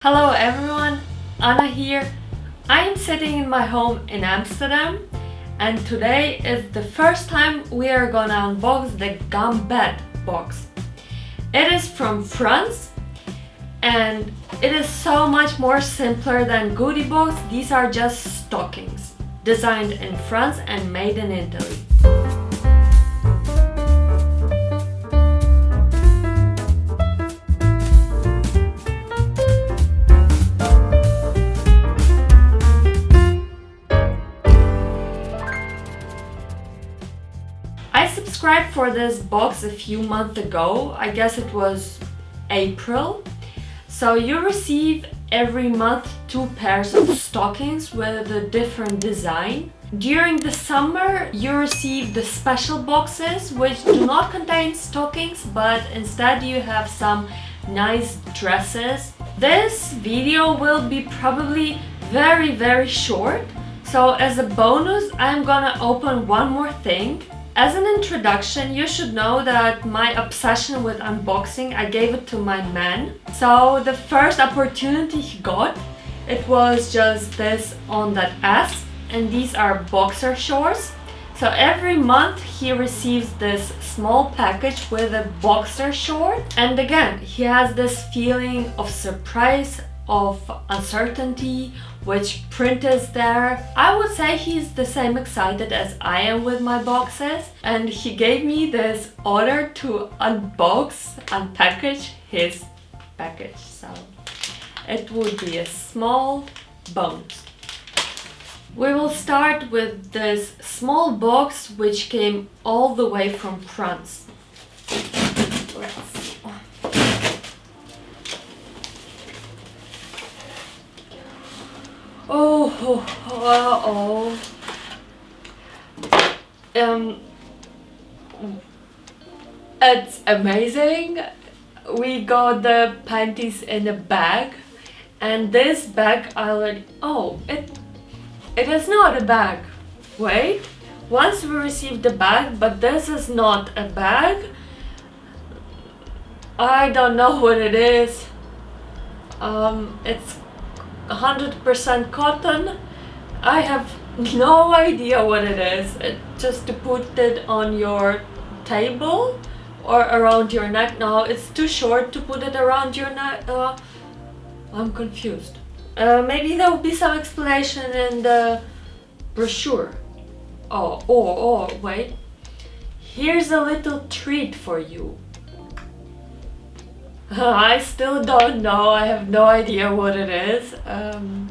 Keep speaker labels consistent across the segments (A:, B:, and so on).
A: Hello everyone, Anna here. I am sitting in my home in Amsterdam and today is the first time we are gonna unbox the Gambette box. It is from France and it is so much more simpler than Goodie Box. These are just stockings designed in France and made in Italy. I subscribed for this box a few months ago, I guess it was April. So you receive every month 2 pairs of stockings with a different design. During the summer you receive the special boxes which do not contain stockings, but instead you have some nice dresses. This video will be probably very short, so as a bonus I'm gonna open one more thing. As an introduction, you should know that my obsession with unboxing, I gave it to my man. So the first opportunity he got, it was just this on that S, and these are boxer shorts. So every month he receives this small package with a boxer short, and again he has this feeling of surprise, of uncertainty, which print is there. I would say he's the same excited as I am with my boxes, and he gave me this order to unpackage his package. So it would be a small bonus. We will start with this small box which came all the way from France. Let's see. It's amazing. We got the panties in a bag, and this bag it is not a bag. Wait, once we received the bag, but this is not a bag. I don't know what it is. It's 100% cotton. I have no idea what it is. Just to put it on your table or around your neck. No, it's too short to put it around your neck. I'm confused. Maybe there will be some explanation in the brochure. Wait. Here's a little treat for you. I still don't know, I have no idea what it is.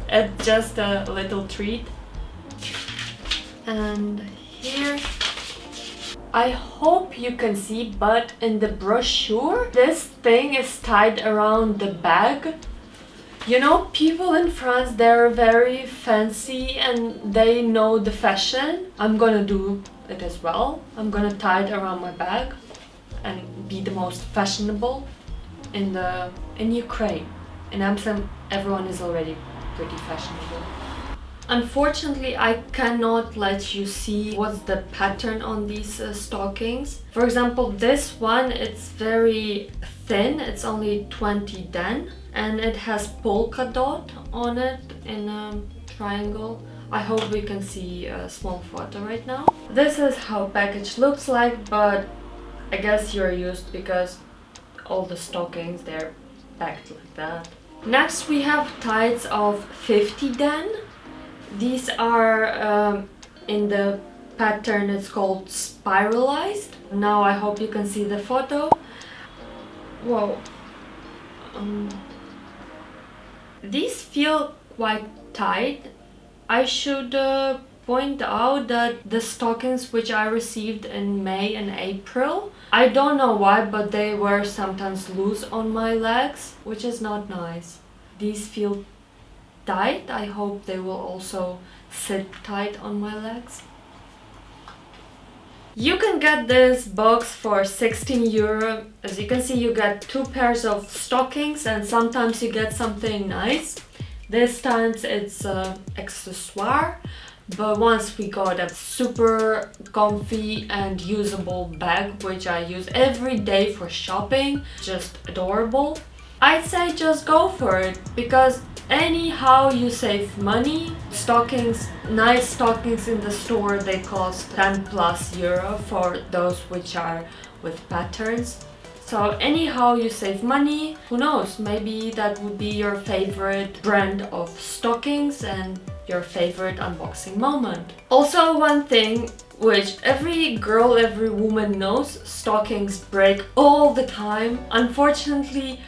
A: It's just a little treat. And here, I hope you can see, but in the brochure, this thing is tied around the bag. You know, people in France, they're very fancy and they know the fashion. I'm gonna do it as well. I'm gonna tie it around my bag and be the most fashionable. In Ukraine. In Amsterdam, everyone is already pretty fashionable. Unfortunately, I cannot let you see what's the pattern on these stockings. For example, this one, it's very thin, it's only 20 den, and it has polka dot on it in a triangle. I hope we can see a small photo right now. This is how package looks like, but I guess you're used because all the stockings, they're packed like that. Next we have tights of 50 den. These are in the pattern, it's called spiralized. Now I hope you can see the photo. Whoa. These feel quite tight. I should point out that the stockings which I received in May and April, I don't know why, but they were sometimes loose on my legs, which is not nice. These feel tight. I hope they will also sit tight on my legs. You can get this box for 16 euro. As you can see, you get 2 pairs of stockings and sometimes you get something nice. This time it's accessoire. But once we got a super comfy and usable bag, which I use every day for shopping, just adorable. I'd say just go for it, because anyhow you save money. Stockings, nice stockings in the store, they cost 10 plus euro for those which are with patterns. So anyhow you save money. Who knows, maybe that would be your favorite brand of stockings and your favorite unboxing moment. Also, one thing which every girl, every woman knows, stockings break all the time. Unfortunately,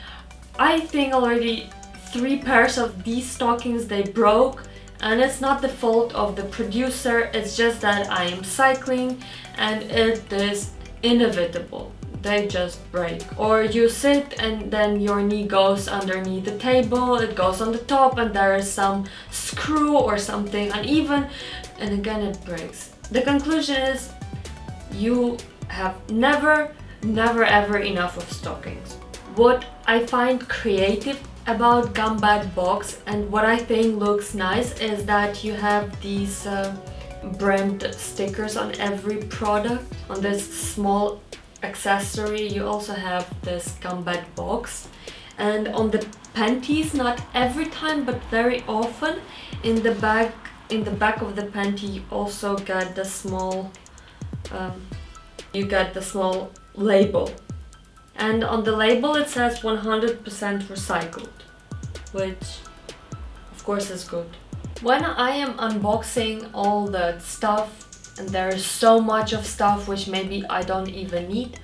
A: I think already 3 pairs of these stockings they broke, and it's not the fault of the producer, it's just that I am cycling and it is inevitable. They just break. Or you sit and then your knee goes underneath the table, it goes on the top and there is some screw or something uneven, and again it breaks. The conclusion is you have never ever enough of stockings. What I find creative about Gumbad box and what I think looks nice is that you have these brand stickers on every product. On this small accessory you also have this Gumbad box, and on the panties, not every time but very often, in the back of the panty you also get the small label, and on the label it says 100% recycled, which of course is good. When I am unboxing all the stuff, and there is so much of stuff which maybe I don't even need,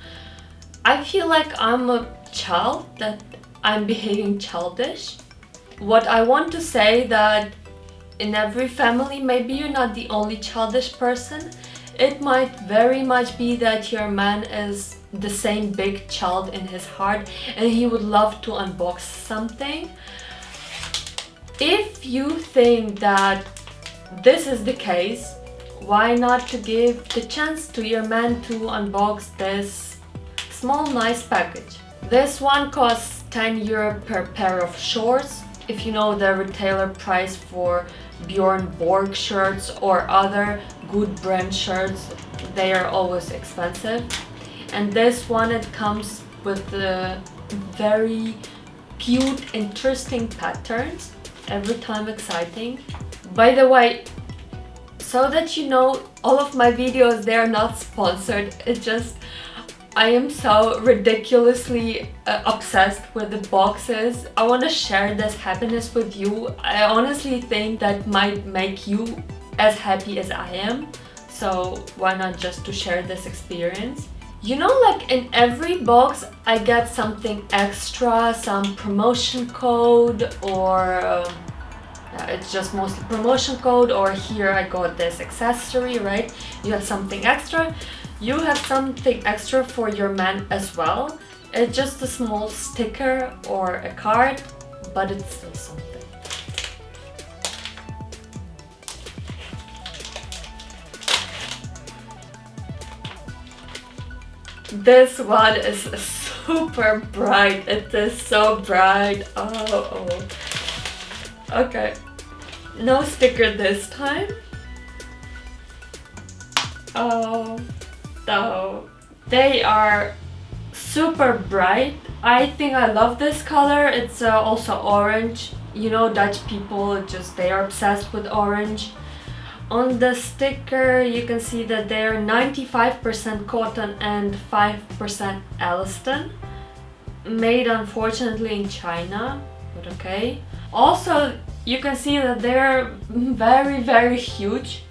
A: I feel like I'm a child, that I'm behaving childish. What I want to say that in every family, maybe you're not the only childish person. It might very much be that your man is the same big child in his heart and he would love to unbox something. If you think that this is the case, why not to give the chance to your man to unbox this small nice package. This one costs 10 euro per pair of shorts. If you know the retailer price for Bjorn Borg shirts or other good brand shirts, they are always expensive. And this one, it comes with the very cute, interesting patterns, every time exciting. By the way, so that you know, all of my videos, they are not sponsored. It's just I am so ridiculously obsessed with the boxes. I want to share this happiness with you. I honestly think that might make you as happy as I am. So why not just to share this experience? You know, like in every box I get something extra, some promotion code, or it's just mostly promotion code, or here I got this accessory, right? You have something extra. You have something extra for your man as well. It's just a small sticker or a card, but it's still something. This one is super bright. It is so bright. Oh. Okay. No sticker this time. Oh. So they are super bright. I think I love this color. It's also orange. You know, Dutch people, they are obsessed with orange. On the sticker you can see that they are 95% cotton and 5% elastin. Made unfortunately in China, but okay. Also you can see that they're very huge.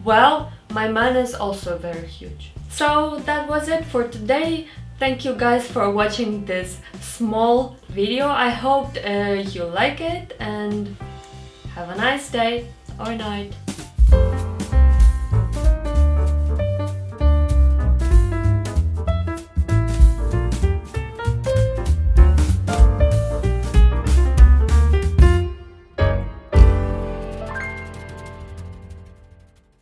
A: Well, my man is also very huge. So that was it for today. Thank you guys for watching this small video. I hope you like it, and have a nice day or night.